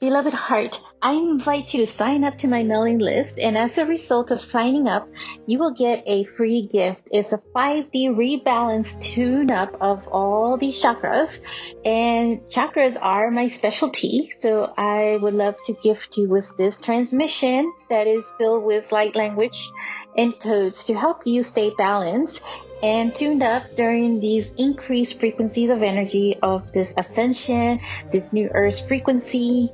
Beloved heart, I invite you to sign up to my mailing list, and as a result of signing up, you will get a free gift. It's a 5D rebalance tune up of all these chakras, and chakras are my specialty. So I would love to gift you with this transmission that is filled with light language and codes to help you stay balanced and tuned up during these increased frequencies of energy of this ascension, this new earth frequency.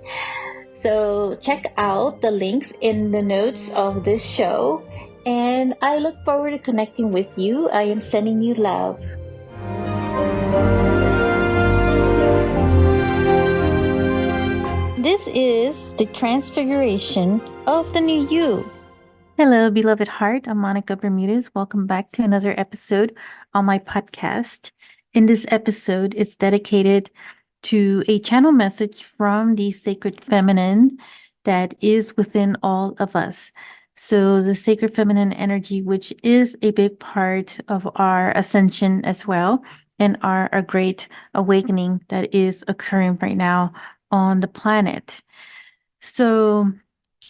So check out the links in the notes of this show, and I look forward to connecting with you. I am sending you love. This is the transfiguration of the new you. Hello, beloved heart. I'm Monica Bermudez. Welcome back to another episode on my podcast. In this episode, it's dedicated to a channel message from the sacred feminine that is within all of us. So the sacred feminine energy, which is a big part of our ascension as well, and our great awakening that is occurring right now on the planet. So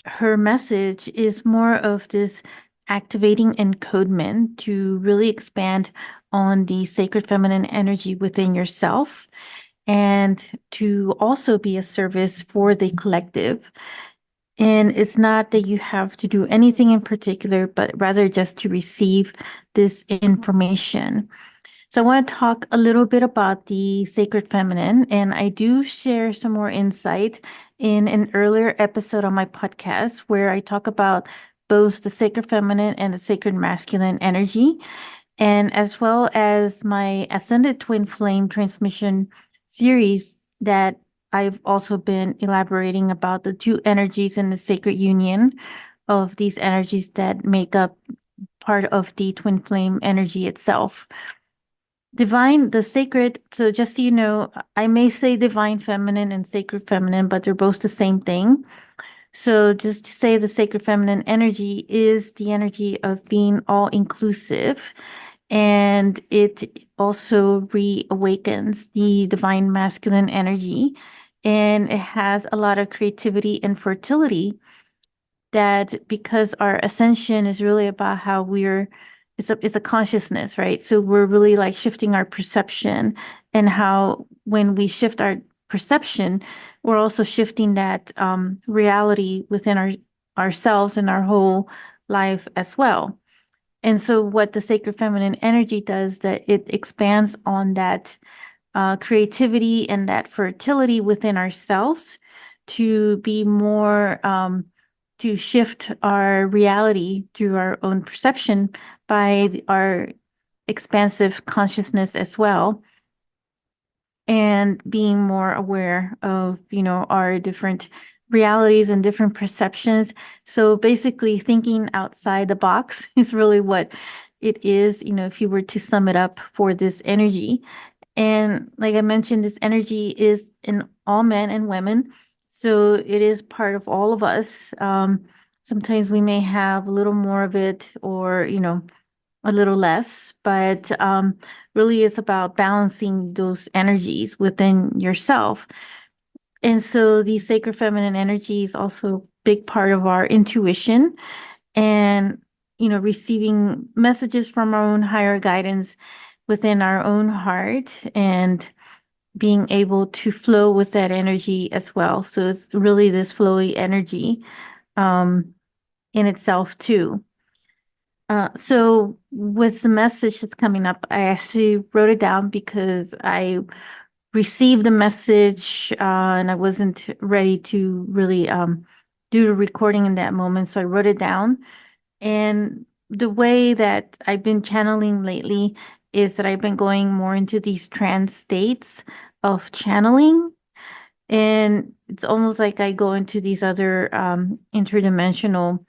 her message is more of this activating encodement to really expand on the sacred feminine energy within yourself and to also be a service for the collective. And it's not that you have to do anything in particular, but rather just to receive this information. So I want to talk a little bit about the sacred feminine, and I do share some more insight in an earlier episode on my podcast where I talk about both the sacred feminine and the sacred masculine energy, and as well as my ascended twin flame transmission series that I've also been elaborating about the two energies and the sacred union of these energies that make up part of the twin flame energy itself. The sacred, so just so you know, I may say divine feminine and sacred feminine, but they're both the same thing. So just to say the sacred feminine energy is the energy of being all inclusive, and it also reawakens the divine masculine energy, and it has a lot of creativity and fertility that because our ascension is really about how it's a consciousness, right? So we're really like shifting our perception, and how when we shift our perception, we're also shifting that reality within ourselves and our whole life as well. And so what the sacred feminine energy does, that it expands on that creativity and that fertility within ourselves to be more to shift our reality through our own perception by our expansive consciousness as well, and being more aware of, our different realities and different perceptions. So basically thinking outside the box is really what it is, if you were to sum it up for this energy. And like I mentioned, this energy is in all men and women. So it is part of all of us. Sometimes we may have a little more of it, or, a little less, but really it's about balancing those energies within yourself. And so the sacred feminine energy is also a big part of our intuition, and, receiving messages from our own higher guidance within our own heart, and being able to flow with that energy as well. So it's really this flowy energy in itself too. So with the message that's coming up, I actually wrote it down because I received the message and I wasn't ready to really do the recording in that moment. So I wrote it down. And the way that I've been channeling lately is that I've been going more into these trance states of channeling. And it's almost like I go into these other interdimensional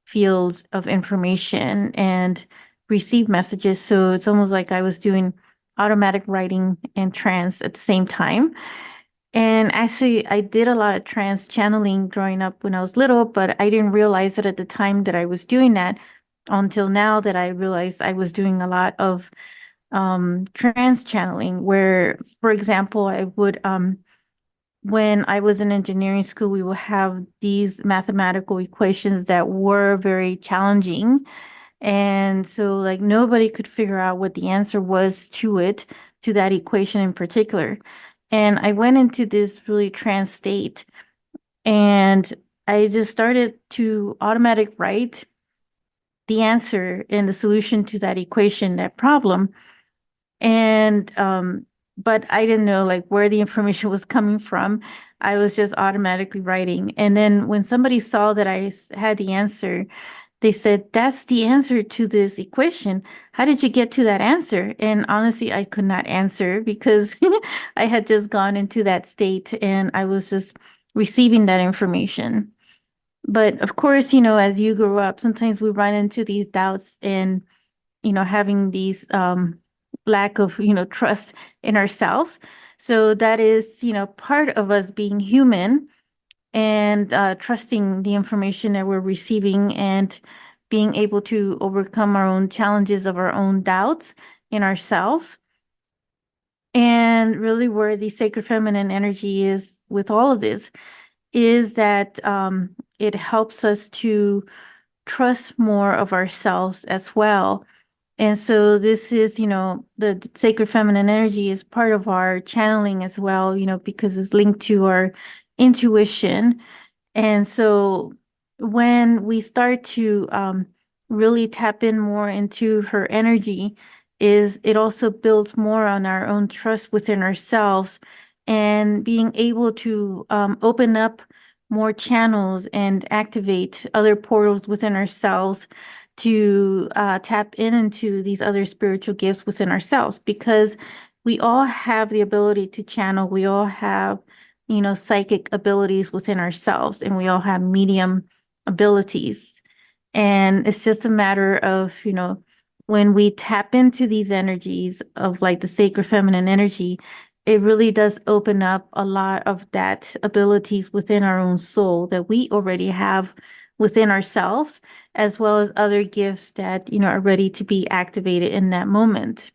fields of information and receive messages. So it's almost like I was doing automatic writing and trance at the same time. And actually, I did a lot of trance channeling growing up when I was little, but I didn't realize it at the time that I was doing that until now that I realized I was doing a lot of trance channeling, where, for example, I would when I was in engineering school, we would have these mathematical equations that were very challenging. And so, like, nobody could figure out what the answer was to it, to that equation in particular. And I went into this really trance state, and I just started to automatic write the answer and the solution to that equation, that problem. And but I didn't know like where the information was coming from. I was just automatically writing. And then when somebody saw that had the answer, they said, "That's the answer to this equation. How did you get to that answer?" And honestly, I could not answer because I had just gone into that state and I was just receiving that information. But of course, as you grow up, sometimes we run into these doubts and, having these lack of, trust in ourselves. So that is, part of us being human and trusting the information that we're receiving and being able to overcome our own challenges of our own doubts in ourselves. And really, where the sacred feminine energy is with all of this is that it helps us to trust more of ourselves as well. And so this is, the sacred feminine energy is part of our channeling as well, because it's linked to our intuition. And so when we start to really tap in more into her energy, is it also builds more on our own trust within ourselves and being able to open up more channels and activate other portals within ourselves to tap into these other spiritual gifts within ourselves, because we all have the ability to channel. We all have, psychic abilities within ourselves, and we all have medium abilities. And it's just a matter of, when we tap into these energies of like the sacred feminine energy, it really does open up a lot of that abilities within our own soul that we already have within ourselves, as well as other gifts that, are ready to be activated in that moment.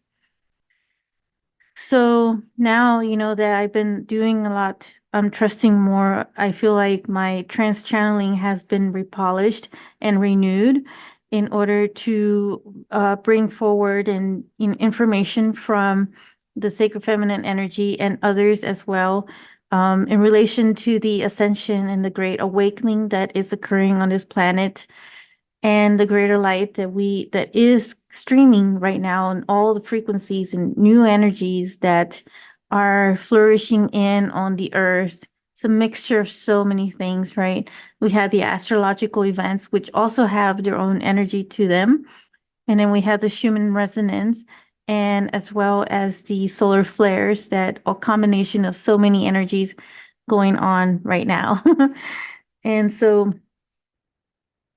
So now, that I've been doing a lot, I'm trusting more. I feel like my trance channeling has been repolished and renewed in order to bring forward and information from the sacred feminine energy and others as well, in relation to the ascension and the great awakening that is occurring on this planet, and the greater light that is streaming right now, and all the frequencies and new energies that are flourishing in on the earth. It's a mixture of so many things, right? We have the astrological events, which also have their own energy to them. And then we have the Schumann resonance, and as well as the solar flares, that a combination of so many energies going on right now. And so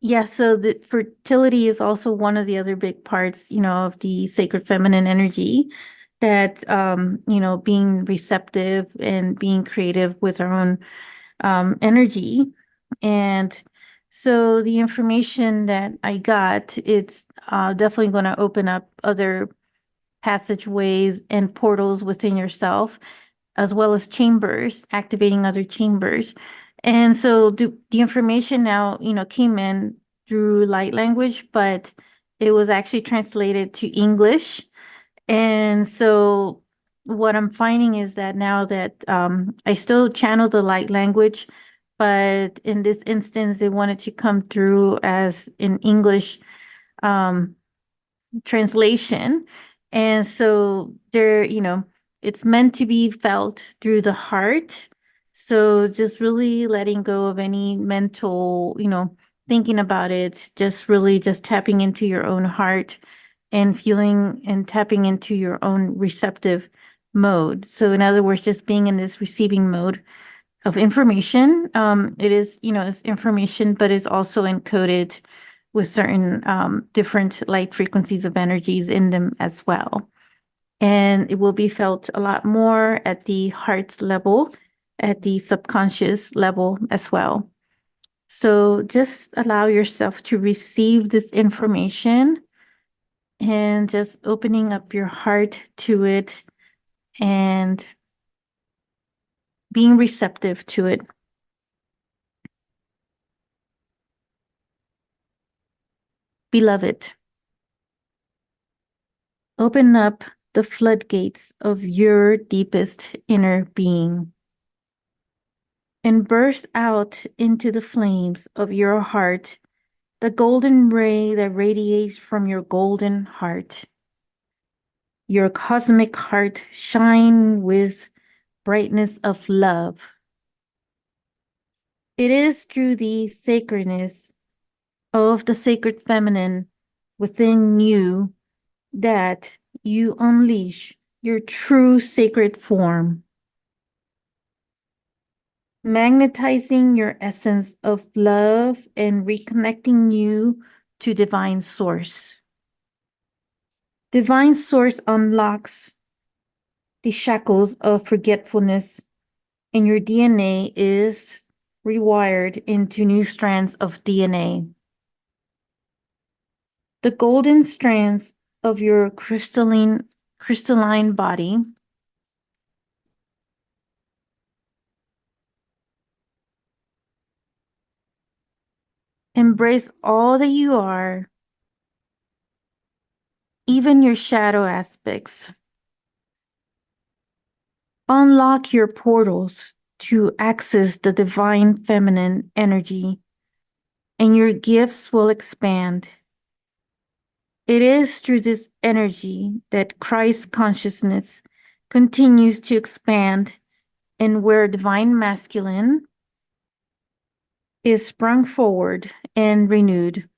yeah, so the fertility is also one of the other big parts, of the sacred feminine energy, that being receptive and being creative with our own energy. And so the information that I got, it's definitely going to open up other passageways and portals within yourself, as well as chambers, activating other chambers. And so the information now, came in through light language, but it was actually translated to English. And so what I'm finding is that now that I still channel the light language, but in this instance, they wanted to come through as in English translation. And so it's meant to be felt through the heart. So just really letting go of any mental, thinking about it, just really just tapping into your own heart and feeling and tapping into your own receptive mode. So in other words, just being in this receiving mode of information. It is, it's information, but it's also encoded with certain different light frequencies of energies in them as well. And it will be felt a lot more at the heart level, at the subconscious level as well. So just allow yourself to receive this information and just opening up your heart to it and being receptive to it. Beloved, open up the floodgates of your deepest inner being and burst out into the flames of your heart, the golden ray that radiates from your golden heart. Your cosmic heart shine with brightness of love. It is through the sacredness of the sacred feminine within you that you unleash your true sacred form, magnetizing your essence of love and reconnecting you to divine source. Divine source unlocks the shackles of forgetfulness, and your DNA is rewired into new strands of DNA. The golden strands of your crystalline body embrace all that you are, even your shadow aspects. Unlock your portals to access the divine feminine energy, and your gifts will expand. It is through this energy that Christ consciousness continues to expand, and where divine masculine is sprung forward and renewed.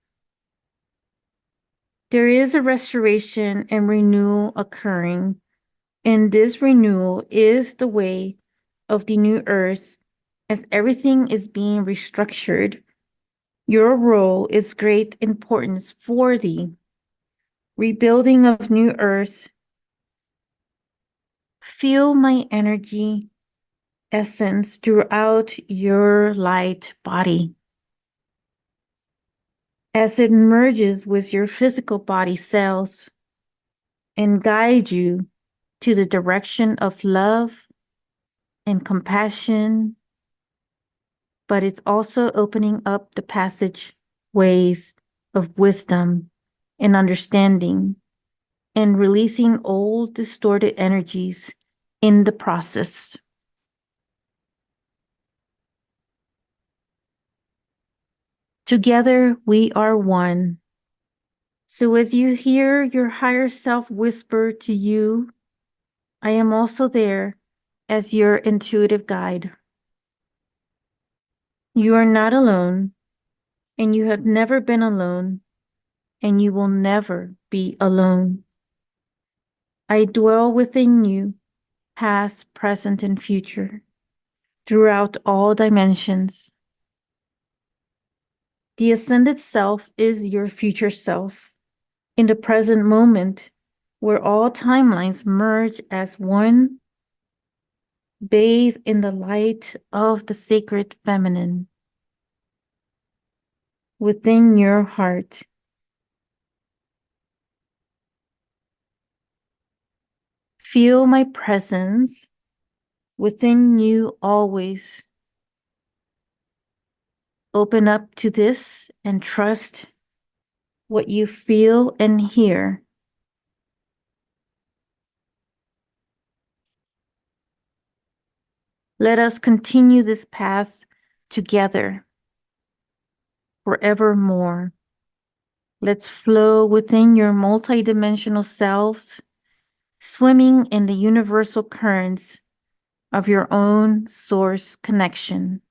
There is a restoration and renewal occurring, and this renewal is the way of the new earth as everything is being restructured. Your role is great importance for the rebuilding of new earth. Feel my energy essence throughout your light body as it merges with your physical body cells and guide you to the direction of love and compassion, but it's also opening up the passageways of wisdom and understanding and releasing old distorted energies in the process. Together we are one. So as you hear your higher self whisper to you, I am also there as your intuitive guide. You are not alone, and you have never been alone, and you will never be alone. I dwell within you, past, present, and future, throughout all dimensions. The ascended self is your future self, in the present moment, where all timelines merge as one, bathe in the light of the sacred feminine within your heart. Feel my presence within you always. Open up to this and trust what you feel and hear. Let us continue this path together forevermore. Let's flow within your multidimensional selves, swimming in the universal currents of your own source connection.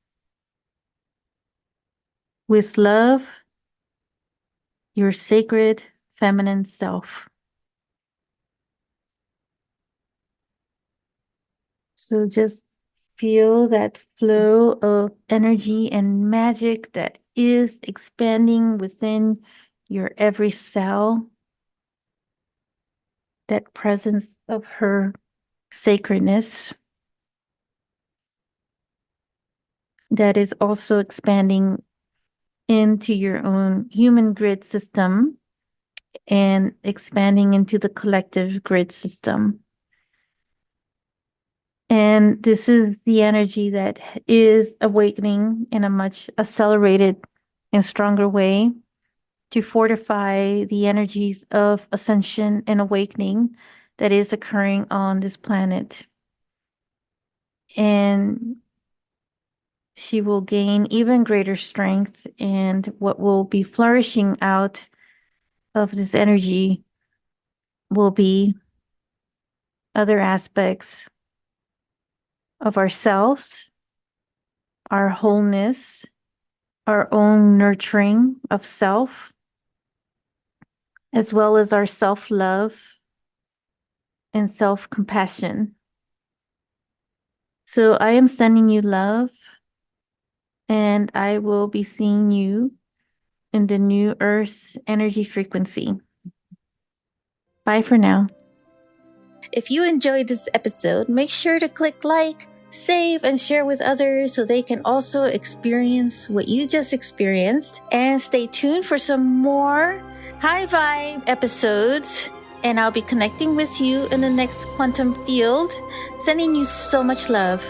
With love, your sacred feminine self. So just feel that flow of energy and magic that is expanding within your every cell. That presence of her sacredness that is also expanding into your own human grid system and expanding into the collective grid system. And this is the energy that is awakening in a much accelerated and stronger way to fortify the energies of ascension and awakening that is occurring on this planet. And she will gain even greater strength, and what will be flourishing out of this energy will be other aspects of ourselves, our wholeness, our own nurturing of self, as well as our self-love and self-compassion. So I am sending you love, and I will be seeing you in the new Earth's energy frequency. Bye for now. If you enjoyed this episode, make sure to click like, save, and share with others so they can also experience what you just experienced. And stay tuned for some more high vibe episodes. And I'll be connecting with you in the next quantum field. Sending you so much love.